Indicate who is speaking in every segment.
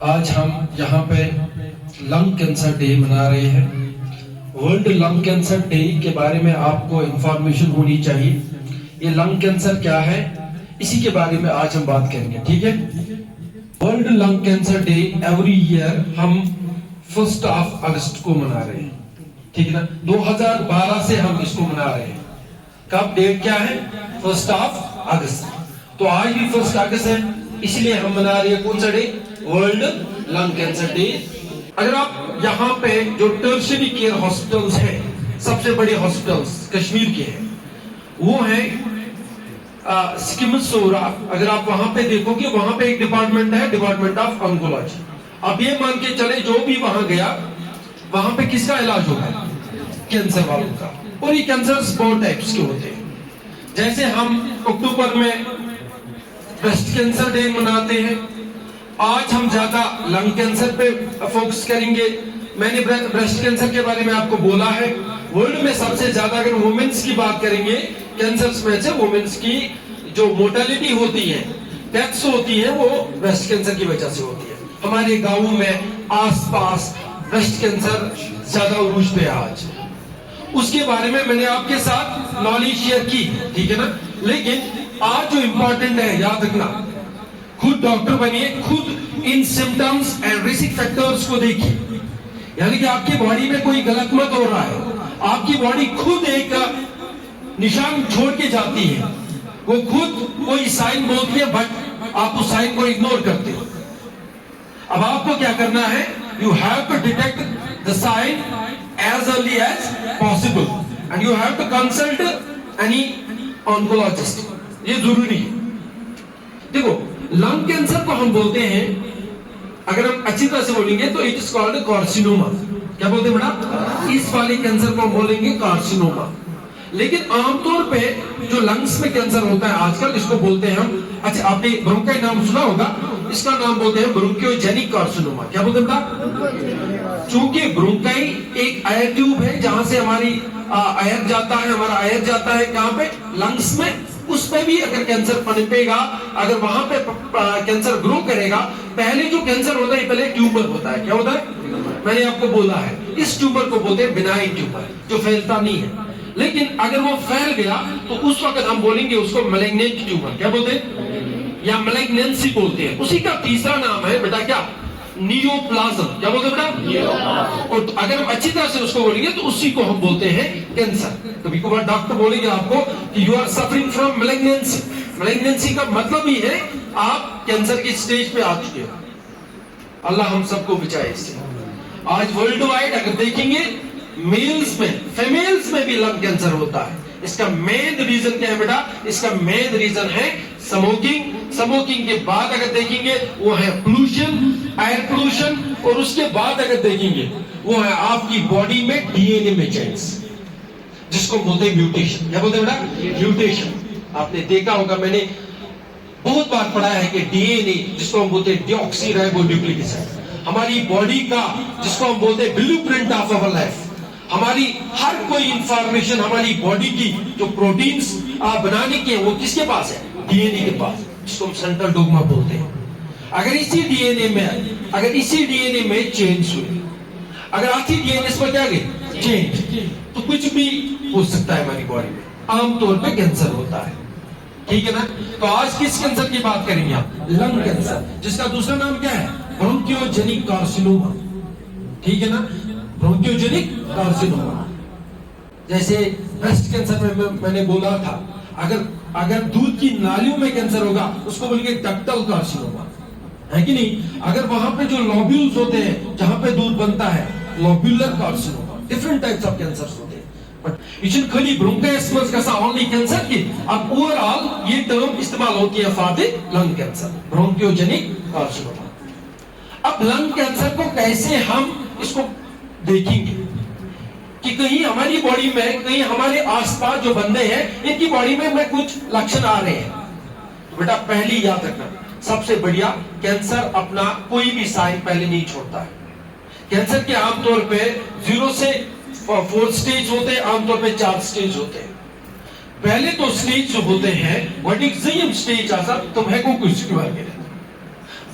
Speaker 1: آج ہم یہاں پہ لنگ کینسر ڈے منا رہے ہیں. ورلڈ لنگ کینسر ڈے کے بارے میں آپ کو انفارمیشن ہونی چاہیے. یہ لنگ کینسر کیا ہے اسی کے بارے میں آج ہم بات کریں گے. ٹھیک ہے. World lung cancer day every year ہم 1 اگست کو منا رہے ہیں. ٹھیک ہے نا. 2012 سے ہم اس کو منا رہے ہیں. کب ڈیٹ کیا ہے؟ 1 اگست. تو آج بھی 1 اگست ہے, اس لیے ہم منا رہے ہیں کون سا day? World lung cancer day. اگر آپ یہاں پہ جو ٹرشری کیئر ہاسپٹلز ہیں, سب سے بڑے ہاسپٹلز کشمیر کے ہیں, وہ ہیں سکمز سورا. اگر آپ وہاں پہ دیکھو گے, وہاں پہ ایک ڈپارٹمنٹ ہے, ڈپارٹمنٹ آف آنکولوجی. اب یہ مان کے چلے جو بھی وہاں گیا, وہاں پہ کس کا علاج ہوگا؟ کینسر والوں کا. اور یہ کینسرز بہت ٹائپس کے ہوتے ہیں. جیسے ہم اکتوبر میں بریسٹ کینسر ڈے مناتے ہیں, آج ہم زیادہ لنگ کینسر پہ فوکس کریں گے. میں نے بریسٹ کینسر کے بارے میں آپ کو بولا ہے. ورلڈ میں سب سے زیادہ اگر وومنس کی بات کریں گے, کینسرز میں سے وومنس کی جو موٹیلٹی ہوتی ہے, ڈیتھس ہوتی ہے, وہ بریسٹ کینسر کی وجہ سے ہوتی ہے. ہمارے گاؤں میں آس پاس بریسٹ کینسر زیادہ عروج پہ ہے آج. اس کے بارے میں نے آپ کے ساتھ نالج شیئر کی. ٹھیک ہے نا. لیکن آج جو امپورٹنٹ ہے, یاد رکھنا, خود ڈاکٹر بنیے, خود ان سمٹمز اینڈ رسک فیکٹرز کو دیکھیے. یعنی کہ آپ کی باڈی میں کوئی غلط مت ہو رہا ہے. آپ کی باڈی خود ایک نشان چھوڑ کے جاتی ہے. وہ خود کوئی سائن بولتی ہے, بٹ آپ اس سائن کو اگنور کرتے ہو. اب آپ کو کیا کرنا ہے؟ You have to detect the sign as early as possible and you have to consult any oncologist. یہ ضروری ہے. دیکھو, لنگ کینسر کو ہم بولتے ہیں, اگر ہم اچھی طرح سے بولیں گے تو it is called carcinoma. کیا بولتے ہیں بیٹا؟ اس والے کینسر کو ہم بولیں گے carcinoma. لیکن عام طور پہ جو لنگس میں کینسر ہوتا ہے آج کل, اس کو بولتے ہیں ہم, اچھا آپ نے برونکائی نام سنا ہوگا, اس کا نام بولتے ہیں برونکیوجینک کارسینوما. کیا بولتے ہیں بیٹا؟ چونکہ برونکائی ایک ایئر ٹیوب ہے جہاں سے ہماری ایئر جاتا ہے, ہمارا ایئر جاتا ہے کہاں پہ؟ لنگس میں. اس پہ بھی اگر کینسر پنپے گا, اگر وہاں پہ کینسر گرو کرے گا, پہلے جو کینسر ہوتا ہے پہلے ٹیومر ہوتا ہے. کیا ہوتا ہے؟ میں نے آپ کو بولا ہے, اس ٹیومر کو بولتے ہیں بنائن ٹیومر, جو پھیلتا نہیں ہے. لیکن اگر وہ پھیل گیا تو اس وقت ہم بولیں گے اس کو ملیگننٹ ٹیومر. کیا بولتے ہیں؟ یا ملیگننسی بولتے ہیں. اسی کا تیسرا نام ہے بیٹا کیا؟ نیوپلازم. کیا بولتے ہیں بیٹا؟ اور اگر ہم اچھی طرح سے اس کو بولیں گے تو اسی کو ہم بولتے ہیں کینسر. کبھی کبھار ڈاکٹر بولیں گے آپ کو کہ یو آر سفرنگ فرام ملیگننسی. ملیگننسی کا مطلب ہی ہے آپ کینسر کی سٹیج پہ آ چکے ہو. اللہ ہم سب کو بچائے اس سے. آج ورلڈ وائڈ اگر دیکھیں گے, میلز میں, فیمیلز میں بھی لنگ کینسر ہوتا ہے. اس کا مین ریزن کیا ہے بیٹا؟ اس کا مین ریزن ہے سموکنگ. سموکنگ کے بعد اگر دیکھیں گے وہ ہے پولوشن, ایئر پولوشن. اور اس کے بعد اگر دیکھیں گے وہ ہے آپ کی باڈی میں ڈی این اے میں چینج, جس کو بولتے ہیں میوٹیشن. کیا بولتے ہیں بیٹا؟ میوٹیشن. آپ نے دیکھا ہوگا, میں نے بہت بار پڑھا ہے کہ ڈی این اے, جس کو ہم بولتے ہیں ڈی آکسی رائبو نیوکلک ایسڈ, ہماری باڈی کا جس کو ہم بولتے ہیں blue print of our life, ہماری ہر کوئی انفارمیشن ہماری باڈی کی جو پروٹینز بنانے کی ہے وہ کس کے پاس ہے؟ ڈی این اے کے پاس, جس کو ہم سینٹرل ڈوگما بولتے ہیں. اگر اسی ڈی این اے میں چینج ہوئی, اگر آتی ڈی این اے پر کیا گئی چینج, تو کچھ بھی ہو سکتا ہے ہماری باڈی میں. عام طور پہ کینسر ہوتا ہے. ٹھیک ہے نا. تو آج کس کینسر کی بات کریں گے آپ؟ لنگ کینسر, جس کا دوسرا نام کیا ہے؟ برونکیوجینک کارسینوما. ٹھیک ہے نا. برونکیوجینک کارسینوما. جیسے بریسٹ کینسر میں نے بولا تھا, اگر دودھ کی نالیوں میں کینسر ہوگا اس کو بولیں گے ڈکٹل کارسینوما, ہے کہ نہیں. اگر وہاں پہ جو لوبیولز ہوتے ہیں جہاں پہ دودھ بنتا ہے, lobular carcinoma. Different types of cancers ہوتے ہیں, بٹ یہ خالی برونکائٹس کا اونلی کینسر کی. اب اوور آل یہ ٹرم استعمال ہوتی ہے for the lung cancer, bronchogenic carcinoma. اب لنگ کینسر کو کیسے ہم اس کو دیکھیں گے کہ کہیں ہماری باڈی میں, کہیں ہمارے آس پاس جو بندے ہیں ان کی باڈی میں کچھ لکشن آ رہے ہیں. بیٹا پہلی یاد رکھنا, سب سے بڑھیا, کینسر اپنا کوئی بھی سائن پہلے نہیں چھوڑتا ہے. کینسر کے عام طور پہ 0 سے 4 سٹیج ہوتے ہیں, عام طور پہ 4 سٹیج ہوتے ہیں. پہلے تو سٹیج جو ہوتے ہیں وڈیک زیم سٹیج آسا تم ہے کو کچھ کی بار گئے,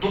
Speaker 1: 2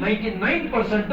Speaker 1: 99%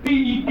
Speaker 1: PET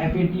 Speaker 1: FATIG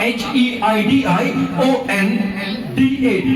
Speaker 1: HEIDIONDA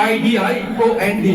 Speaker 1: HEIDIONDA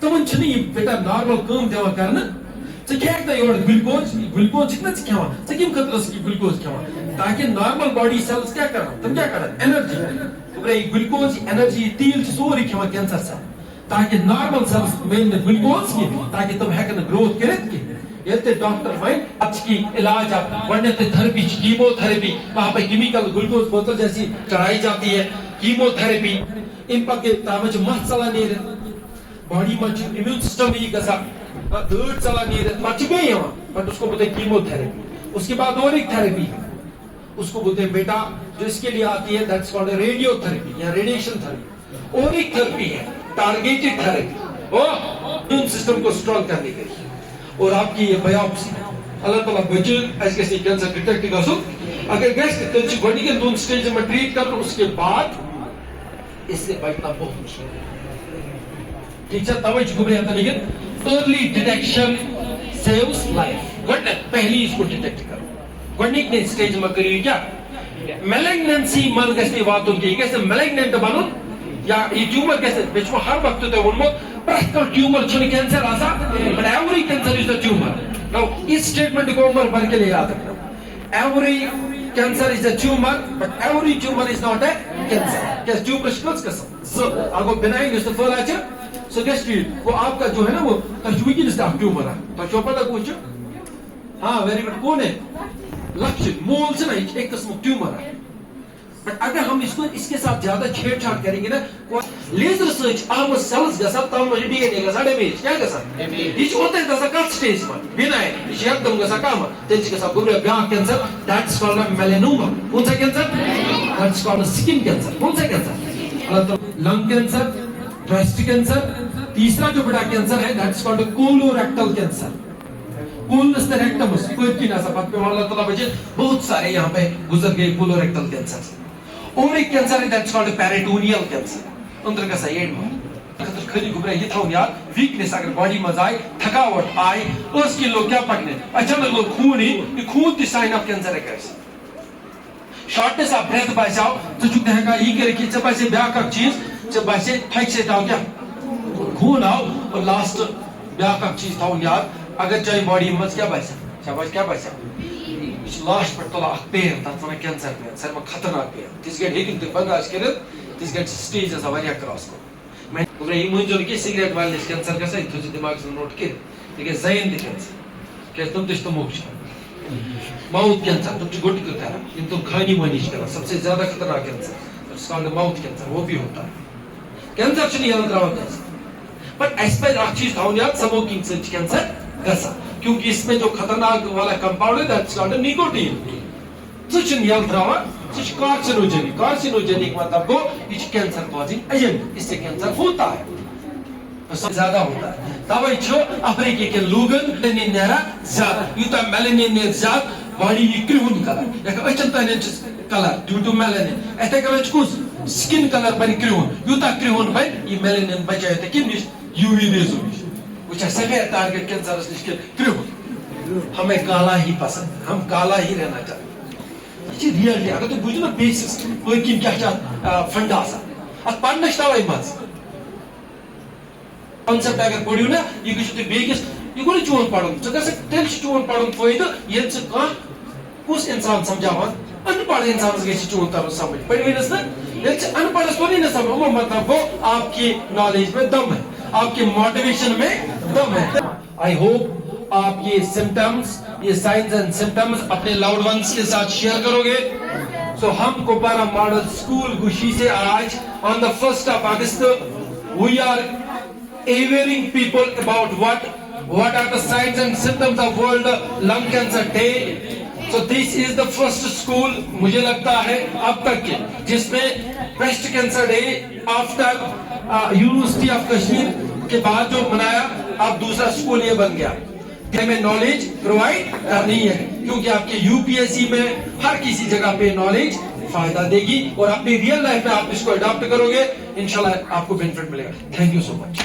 Speaker 1: تمن چھنہ یہ بیٹا نارمل کام دیوان کرنا ژٕ یور گلوکوز چھکھ نا ژٕ کھیوان ژٕ کم خطرس گلوکوز کھیوان تاکہ نارمل باڈی سیلز کیا کرن تم کیا کرن انرجی یہ گلوکوز انرجی تیل سوری کھیوان کینسر سیل تاکہ نارمل سیلز مل گلوکوز کی تاکہ تم ہیکن گروتھ کرت کی یہ ڈاکٹر وائن اچ کی علاج آپ گۄڈنیٚتھ تھراپی کیمو تھراپی وہاں پہ کیمیکل گلوکوز بوتل جیسی چڑھائی جاتی ہے کیمو تھراپی ان پکے تامچ مت ژلان نیرت باڈی مچ امیون سسٹم یہ گژھان دڑ ژلان نیرت پتہ چھ بیٚیہِ یوان بٹ اس کو بولتے ہیں کیمو تھراپی اس کے بعد اور ایک تھراپی اس کو بولتے ہیں بیٹا جو اس کے لیے آتی ہے دیٹس کالڈ ریڈیو تھراپی یا ریڈیشن تھراپی اور ایک تھراپی ہے ٹارگیٹڈ تھراپی وہ امیون سسٹم کو اسٹرانگ کرنے کے لیے اور آپ کی یہ بایوپسی اللہ تعالیٰ بچن اس گژھِ کینسر ڈیٹیکٹ گژھُن اگر گژھِ تیٚلہِ چھِ گۄڈنِکٮ۪ن دۄن سٹیجن منٛز ٹریٹ کرُن اس کے بعد اس سے بچنا بہت مشکل ہے ٹھیک ہے توے چھُ گۄڈٕ ہٮ۪کان لیکھِتھ ارلی ڈیٹیکشن سیوز لائف گۄڈنٮ۪تھ پہلی اس کو ڈیٹیکٹ کرو گۄڈنِکۍ سٹیج منٛز کٔرِو یہِ کیٛاہ میلگنینسی منٛز گژھِ نہٕ واتُن کینٛہہ یہِ گژھِ نہٕ میلگنینٹ بنُن یا یہ ٹیومر گژھِ بیٚیہِ چھُ ہر وقتہٕ تۄہہِ ووٚنمُت پرٛٮ۪تھ کانٛہہ ٹیومر چھُنہٕ کینسر آسان but every cancer is a tumour no اس اسٹیٹمنٹ کو عمر بھر کے لیے یاد رکھنا every cancer is a tumour but every tumour is not a cancer کیٛازِ ٹیومر چھِ کٔژ قٕسم اگر بناین یُس پھٔہلان چھِ سُہ گژھِ ٹھیٖک وہ آپ کا جو ہے نا وہ تۄہہِ چھُ وٕنکیٚنس تہِ اکھ ٹیومر تۄہہِ چھو پتہ کُس چھُ ہاں ویری گڈ کون ہے لکشن مول چھُ نا یہِ چھُ ایک قٕسمُک ٹیومر بٹ اگر ہم اس کے ساتھ زیادہ چھیڑ چھاڑ کریں گے نا لیزر سۭتۍ اہم سیلز گژھان تم منٛز ڈی این اے گژھان ڈیمیج کیا گژھان یہ چھُ اوتانۍ گژھان کتھ سٹیج منٛز بِناین یہ چھُ یکدم گژھان کم تیٚلہِ چھُ گژھان گوٚبرا بیاکھ cancer that is called melanoma کون سا cancer that is called skin cancer کون سا cancer lung cancer breast cancer تیسرا جو بڑا کینسر ہے that is called colorectal cancer colons rectums پٔتۍ کِنۍ آسان پتہٕ پیٚوان اللہ تعالیٰ بچے بہت سارے یہاں پہ گزر گئے کولوریکٹل کینسر اور ایک کینسر ہے دیٹس کالڈ پیریٹونیل کینسر اندر گژھان ییٚڑِ منٛز خٲطرٕ خٲلی گوٚبرا یہِ تھاوُن یاد ویٖکنیس اگر باڈی منٛز آیہِ تھکاوٹ آیہِ ٲس کِنۍ لوٚگ کیٛاہ پکنہِ اچانک لوٚگ خوٗن یہِ خوٗن تہِ ساین آف کینسر ہیٚکہِ ٲسِتھ شارٹنیس آف بریتھ باسیو ژٕ چھُکھ نہٕ ہٮ۪کان یہِ کٔرِتھ کینٛہہ ژےٚ باسے بیٛاکھ اکھ چیٖز ژےٚ باسے تھکہِ سۭتۍ آو کیٛاہ خوٗن آو اور لاسٹ بیٛاکھ اکھ چیٖز تھاوُن یاد اگر چاہے باڈی منٛز کیٛاہ باسہِ شاباش کیٛاہ باسیو یہ لاسٹ پہ تُلان اکھ پین تتھ ونان کینسر پین ساروی خطرناک پین تِژھ گرِ ہیٚکِو تُہۍ برداشت کٔرِتھ تِژھ گرِ چھِ سٹیج آسان واریاہ کراس کوٚرمُت گوٚبرا یہِ مٲنۍزیو نہٕ کینٛہہ سِگریٹ والنِس کینسر گژھان یہِ تھٲیزیو دٮ۪ماغس منٛز نوٹ کٔرِتھ یہِ گژھِ زَیَن تہِ کینسر کیٛازِ تِم تہِ چھِ تموک چھِ ماؤتھ کینسر تم چھِ گُٹکہٕ کران یِم تم کھانی وانی چھِ کران سب سے زیادہ خطرناک کینسر کالڈ ماؤتھ کینسر وہ بھی ہوتا ہے کینسر چھُنہٕ یاد تراوان کٲنٛسہِ بٹ اَسہِ پَزِ اکھ چیٖز تھاوُن یاد سموکنگ سۭتۍ چھِ کینسر گژھان کیونکہ اس میں جو خطرناک والا کمپاؤنڈ ہے دیٹس کالڈ نکوٹین سُہ چھُنہٕ یلہٕ تراوان سُہ چھُ کارسینوجینک کارسینوجینک مطلب گوٚو یہِ چھُ کینسر کازنگ ایجنٹ اس سے کینسر ہوتا ہے زیادہ ہوتا ہے توے چھُ افریقہ کٮ۪ن لوٗکن میلینین نیران زیادٕ یوٗتاہ میلینین نیرِ زیادٕ باڈی یی کرٛہُن کلر یتھ أچھن تانٮ۪ن چھُ کلر ڈیوٗ ٹو میلینین یِتھے کٔنۍ چھُ کُس سکن کلر بنہِ کرٛہُن یوٗتاہ کرٛہُن بنہِ یہِ میلینین بچایہِ تۄہہِ کمہِ نِش یوٗ وی ریزو نِش وہ سفید ٹارگیٹ کینسر نش کرٛہُن ہمیں کالا ہی پسند ہم کالا ہی رہنا چاہتے یہ ریئلٹی اگر تُہۍ بوٗزِو نا بیسس پٔتۍ کِنۍ کیٛاہ چھُ اتھ فنڈ آسان اتھ پرنس چھِ توے مزٕ کانسیپٹ اگر پٔرِو نا یہِ گٔژھِو تُہۍ بیٚکِس یہِ گوٚو نہٕ چون پرُن ژٕ گژھکھ تیٚلہِ چھُ چون پرُن فٲیدٕ ییٚلہِ ژٕ کانٛہہ کُس انسان سمجھاوان ان پڑھ انسانس گژھِ چون ترُن سمجھ پٔرۍوٕنِس نا ییٚلہِ ژٕ ان پڑھس توٚرٕے نہٕ سمجھ امیُک مطلب گوٚو آپ کی نالج میں دم ہے آپ کے موٹیویشن میں دم ہے آئی ہوپ آپ یہ سمٹمز یہ سائنز اینڈ سمٹمز اپنے لاؤڈ ونس کے ساتھ شیئر کرو گے سو ہم کوپوارہ ماڈل اسکول گوشی سے آج آن دا 1st of August we are awareing people about what are the signs and symptoms of World Lung Cancer Day. So this is the first school مجھے لگتا ہے اب تک کے جس میں breast cancer day after University of Kashmir کے بعد جو منایا اب دوسرا اسکول یہ بن گیا ہمیں نالج پرووائڈ کرنی ہے کیونکہ آپ کے یو پی ایس سی میں ہر کسی جگہ پہ نالج فائدہ دے گی اور اپنی ریئل لائف میں آپ اس کو اڈاپٹ کرو گے انشاءاللہ آپ کو بینیفٹ ملے گا. Thank you so much.